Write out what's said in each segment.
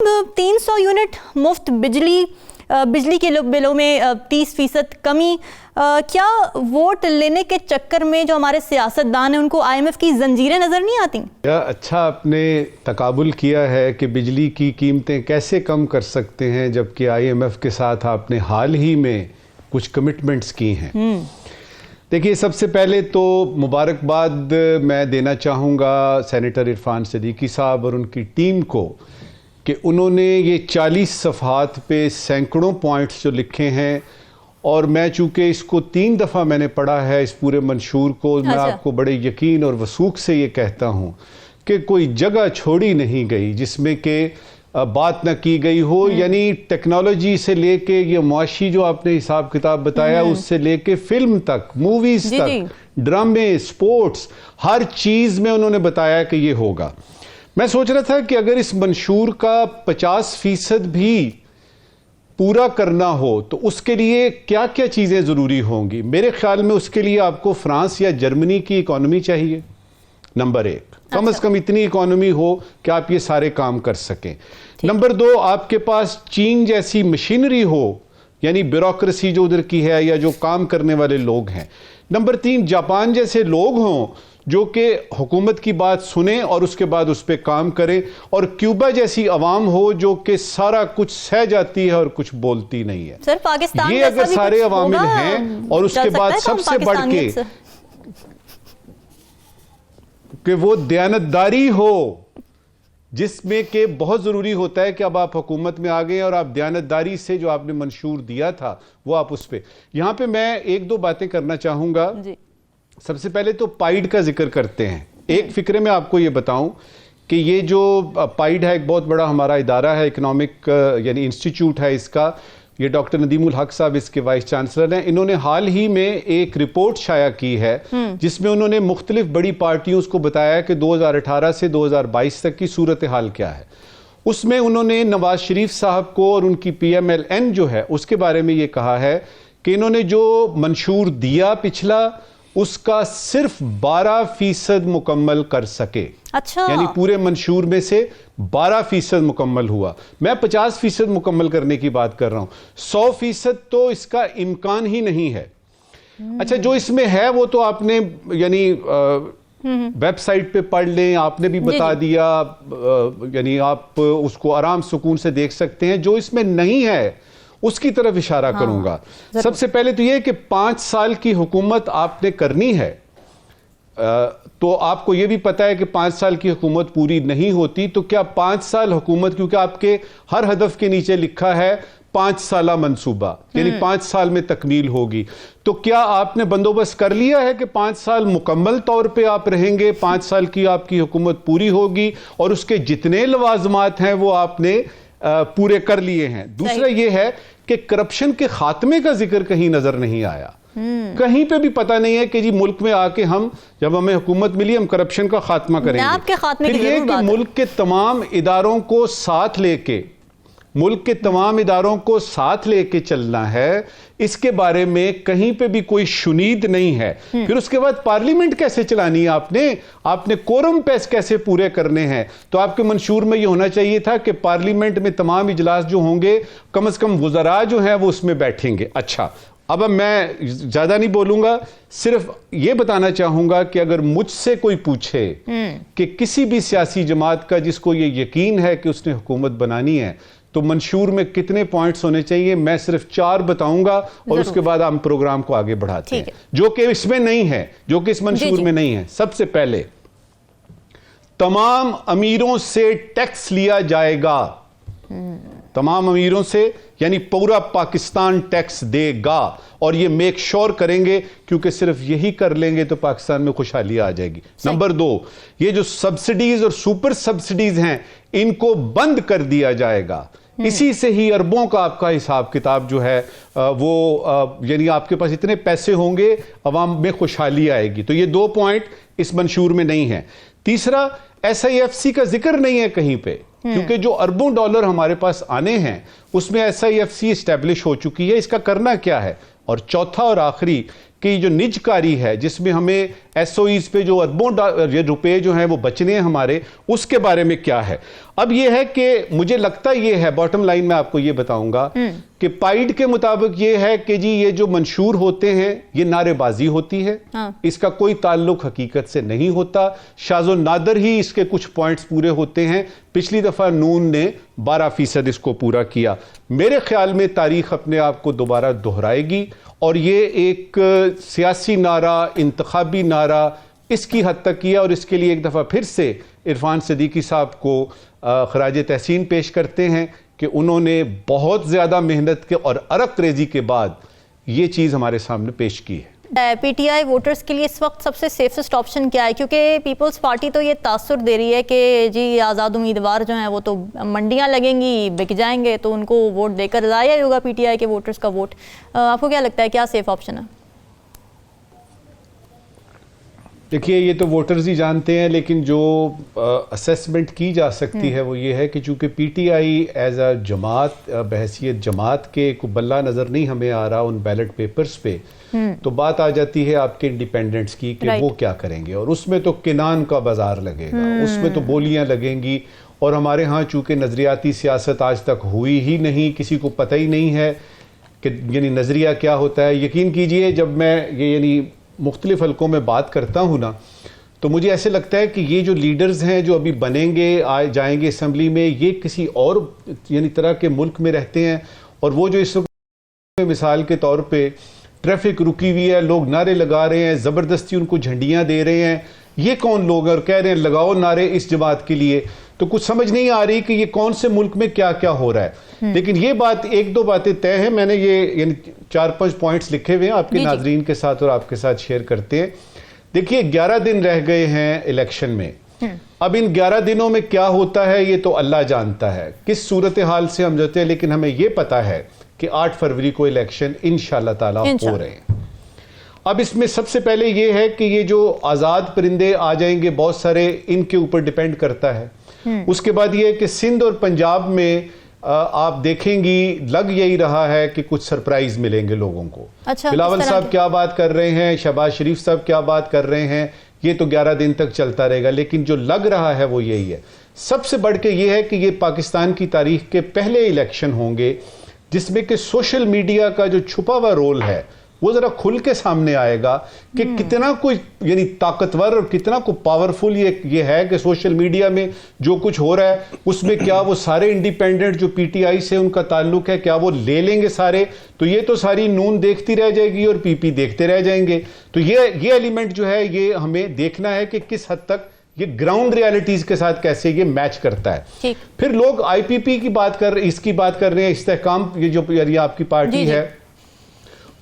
300 unit मुफ्त बिजली के बिलों में 30% कमी। क्या वोट लेने के चक्कर में जो हमारे सियासतदान हैं उनको IMF की जंजीरें नजर नहीं आती? अच्छा आपने तकाबुल किया है कि बिजली की कीमतें कैसे कम कर सकते हैं, जबकि IMF के साथ आपने हाल ही में कुछ कमिटमेंट्स की हैं। देखिए, सबसे पहले तो मुबारकबाद मैं देना चाहूँगा सेनेटर इरफान सदीकी साहब और उनकी टीम को कि उन्होंने ये 40 सफ़हात पे सैकड़ों पॉइंट्स जो लिखे हैं, और मैं चूँकि इसको 3 दफ़ा मैंने पढ़ा है इस पूरे मंशूर को, मैं आपको बड़े यकीन और वसूख से ये कहता हूँ कि कोई जगह छोड़ी नहीं गई जिसमें कि बात ना की गई हो। यानी टेक्नोलॉजी से लेके ये मुआशी जो आपने हिसाब किताब बताया, उससे लेके फिल्म तक, मूवीज़ तक, ड्रामे, स्पोर्ट्स, हर चीज़ में उन्होंने बताया कि ये होगा। मैं सोच रहा था कि अगर इस मंशूर का 50% भी पूरा करना हो तो उसके लिए क्या क्या चीज़ें ज़रूरी होंगी। मेरे ख्याल में उसके लिए आपको फ्रांस या जर्मनी की इकॉनमी चाहिए, नंबर 1। कम से कम इतनी इकॉनमी हो कि आप ये सारे काम कर सकें। नंबर 2, आपके पास चीन जैसी मशीनरी हो, यानी ब्यूरोक्रेसी जो उधर की है या जो काम करने वाले लोग हैं। नंबर 3, जापान जैसे लोग हों जो कि हुकूमत की बात सुने और उसके बाद उस पर काम करें, और क्यूबा जैसी अवाम हो जो कि सारा कुछ सह जाती है और कुछ बोलती नहीं है। सर, पाकिस्तान ये अगर सारे अवामिल हैं और उसके बाद सबसे बढ़ के कि वो दयानतदारी हो, जिसमें कि बहुत ज़रूरी होता है कि अब आप हुकूमत में आ गए और आप दयानतदारी से जो आपने मंशूर दिया था वो आप उस पर। यहाँ पे मैं 1-2 बातें करना चाहूँगा। सबसे पहले तो पाइड का जिक्र करते हैं। एक फिक्रे में आपको ये बताऊं कि ये जो पाइड है एक बहुत बड़ा हमारा इदारा है, इकोनॉमिक यानी इंस्टीट्यूट है इसका। ये डॉक्टर नदीमुल हक साहब इसके वाइस चांसलर हैं। इन्होंने हाल ही में एक रिपोर्ट शाया की है जिसमें उन्होंने मुख्तलिफ बड़ी पार्टियों को बताया कि 2018 से 2022 तक की सूरत हाल क्या है। उसमें उन्होंने नवाज शरीफ साहब को और उनकी PMLN जो है उसके बारे में ये कहा है कि इन्होंने जो मंशूर दिया पिछला, उसका सिर्फ 12% मुकम्मल कर सके। अच्छा, यानी पूरे मंशूर में से 12% मुकम्मल हुआ। मैं 50% मुकम्मल करने की बात कर रहा हूं। 100% तो इसका इम्कान ही नहीं है। अच्छा, जो इसमें है वो तो आपने यानी वेबसाइट पे पढ़ लें, आपने भी बता दिया, यानी आप उसको आराम सुकून से देख सकते हैं। जो इसमें नहीं है उसकी तरफ इशारा करूंगा। सबसे पहले तो यह कि 5 साल की हुकूमत आपने करनी है, तो आपको यह भी पता है कि 5 साल की हुकूमत पूरी नहीं होती, तो क्या 5 साल हुकूमत, क्योंकि आपके हर हदफ के नीचे लिखा है 5 साला मंसूबा, यानी 5 साल में तकमील होगी, तो क्या आपने बंदोबस्त कर लिया है कि 5 साल मुकम्मल तौर पे आप रहेंगे, 5 साल की आपकी हुकूमत पूरी होगी और उसके जितने लवाजमात हैं वो आपने पूरे कर लिए हैं। दूसरा यह है कि करप्शन के खात्मे का जिक्र कहीं नजर नहीं आया। कहीं पे भी पता नहीं है कि जी मुल्क में आके हम, जब हमें हुकूमत मिली, हम करप्शन का खात्मा करेंगे। फिर ये कि मुल्क के तमाम इदारों को साथ लेके, मुल्क के तमाम इदारों को साथ लेके चलना है, इसके बारे में कहीं पे भी कोई शुनीद नहीं है। फिर उसके बाद पार्लियामेंट कैसे चलानी है आपने कोरम पेस कैसे पूरे करने हैं। तो आपके मंशूर में ये होना चाहिए था कि पार्लियामेंट में तमाम इजलास जो होंगे, कम से कम वज़रा जो हैं वो उसमें बैठेंगे। अच्छा, अब मैं ज्यादा नहीं बोलूंगा, सिर्फ ये बताना चाहूंगा कि अगर मुझसे कोई पूछे कि किसी भी सियासी जमात का जिसको ये यकीन है कि उसने हुकूमत बनानी है तो मंशूर में कितने पॉइंट्स होने चाहिए, मैं सिर्फ 4 बताऊंगा और उसके बाद हम प्रोग्राम को आगे बढ़ाते हैं, जो कि इसमें नहीं है, जो कि इस मंशूर में नहीं है। सबसे पहले, तमाम अमीरों से टैक्स लिया जाएगा। तमाम अमीरों से, यानी पूरा पाकिस्तान टैक्स देगा, और ये मेक श्योर करेंगे, क्योंकि सिर्फ यही कर लेंगे तो पाकिस्तान में खुशहाली आ जाएगी। नंबर 2, ये जो सब्सिडीज और सुपर सब्सिडीज हैं इनको बंद कर दिया जाएगा। इसी से ही अरबों का आपका हिसाब किताब जो है वो यानी आपके पास इतने पैसे होंगे, अवाम में खुशहाली आएगी। तो ये 2 पॉइंट इस मंशूर में नहीं है। तीसरा, SIFC का जिक्र नहीं है कहीं पे, क्योंकि जो अरबों डॉलर हमारे पास आने हैं उसमें SIFC एस्टेब्लिश हो चुकी है। इसका करना क्या है? और चौथा और आखिरी कि जो निजकारी है, जिसमें हमें एसओईज पे जो अरबों रुपए जो हैं वो बचने हैं हमारे, उसके बारे में क्या है। अब ये है कि मुझे लगता ये है, बॉटम लाइन में आपको ये बताऊंगा कि पाइड के मुताबिक ये है कि जी ये जो मंशूर होते हैं ये नारेबाजी होती है। इसका कोई ताल्लुक हकीकत से नहीं होता। शाज़ो नादर ही इसके कुछ पॉइंट्स पूरे होते हैं। पिछली दफा नून ने 12% इसको पूरा किया। मेरे ख्याल में तारीख अपने आप को दोबारा दोहराएगी और ये एक सियासी नारा, इंतखाबी नारा इसकी हद तक किया, और इसके लिए एक दफ़ा फिर से इरफान सिद्दीकी साहब को खराज तहसीन पेश करते हैं कि उन्होंने बहुत ज़्यादा मेहनत के और अरक रेजी के बाद ये चीज़ हमारे सामने पेश की है। पीटीआई वोटर्स के लिए इस वक्त सबसे सेफेस्ट ऑप्शन क्या है? क्योंकि पीपल्स पार्टी तो ये तासुर दे रही है कि जी आज़ाद उम्मीदवार जो हैं वो तो मंडियां लगेंगी, बिक जाएंगे, तो उनको वोट देकर ज़ाया ही होगा पीटीआई के वोटर्स का वोट। आपको क्या लगता है क्या सेफ ऑप्शन है? देखिए, ये तो वोटर्स ही जानते हैं, लेकिन जो असेसमेंट की जा सकती है वो ये है कि चूंकि पीटीआई एज अ जमात, बहैसियत जमात के को बल्ला नज़र नहीं हमें आ रहा उन बैलेट पेपर्स पे, तो बात आ जाती है आपके इंडिपेंडेंट्स की कि वो क्या करेंगे, और उसमें तो किनान का बाजार लगेगा, उसमें तो बोलियां लगेंगी। और हमारे यहाँ चूंकि नज़रियाती सियासत आज तक हुई ही नहीं, किसी को पता ही नहीं है कि यानी नज़रिया क्या होता है। यकीन कीजिए, जब मैं ये यानी मुख्तलिफ हलकों में बात करता हूँ ना, तो मुझे ऐसे लगता है कि ये जो लीडर्स हैं जो अभी बनेंगे, जाएंगे असम्बली में, ये किसी और यानी तरह के मुल्क में रहते हैं। और वो जो इस वक्त मिसाल के तौर पे ट्रैफिक रुकी हुई है, लोग नारे लगा रहे हैं, ज़बरदस्ती उनको झंडियाँ दे रहे हैं, ये कौन लोग हैं? और कह रहे हैं लगाओ नारे इस जमात के लिए। तो कुछ समझ नहीं आ रही कि ये कौन से मुल्क में क्या क्या हो रहा है। लेकिन ये बात, एक दो बातें तय हैं। मैंने ये यानी 4-5 पॉइंट्स लिखे हुए हैं आपके नाजरीन के साथ और आपके साथ शेयर करते हैं। देखिए, 11 दिन रह गए हैं इलेक्शन में। अब इन 11 दिनों में क्या होता है ये तो अल्लाह जानता है, किस सूरत हाल से हम जाते हैं। लेकिन हमें ये पता है कि 8 फरवरी को इलेक्शन इंशाअल्लाह ताला हो रहे हैं। अब इसमें सबसे पहले ये है कि ये जो आज़ाद परिंदे आ जाएंगे बहुत सारे, इनके ऊपर डिपेंड करता है। उसके बाद ये है कि सिंध और पंजाब में आप देखेंगी लग यही रहा है कि कुछ सरप्राइज मिलेंगे लोगों को। अच्छा, बिलावल साहब क्या बात कर रहे हैं, शहबाज शरीफ साहब क्या बात कर रहे हैं, ये तो 11 दिन तक चलता रहेगा। लेकिन जो लग रहा है वो यही है। सबसे बढ़ के ये है कि ये पाकिस्तान की तारीख के पहले इलेक्शन होंगे जिसमें कि सोशल मीडिया का जो छुपा हुआ रोल है वो जरा खुल के सामने आएगा कि कितना कोई यानी ताकतवर और कितना को पावरफुल ये है कि सोशल मीडिया में जो कुछ हो रहा है उसमें क्या वो सारे इंडिपेंडेंट जो पीटीआई से उनका ताल्लुक है क्या वो ले लेंगे सारे, तो ये तो सारी नून देखती रह जाएगी और पीपी देखते रह जाएंगे। तो ये एलिमेंट जो है ये हमें देखना है कि किस हद तक ये ग्राउंड रियलिटीज के साथ कैसे ये मैच करता है। फिर लोग आईपीपी की बात कर रहे हैं, इस्तेहकाम, ये जो आपकी पार्टी है,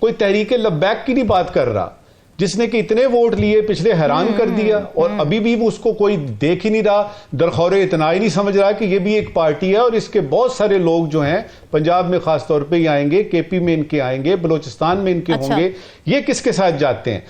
कोई तहरीके लब्बैक की नहीं बात कर रहा जिसने कि इतने वोट लिए, पिछले हैरान कर दिया, और अभी भी उसको कोई देख ही नहीं रहा, दरखौरे इतना ही नहीं समझ रहा कि ये भी एक पार्टी है और इसके बहुत सारे लोग जो हैं पंजाब में खास तौर पे ही आएंगे, केपी में इनके आएंगे, बलोचिस्तान में इनके होंगे। ये किसके साथ जाते हैं?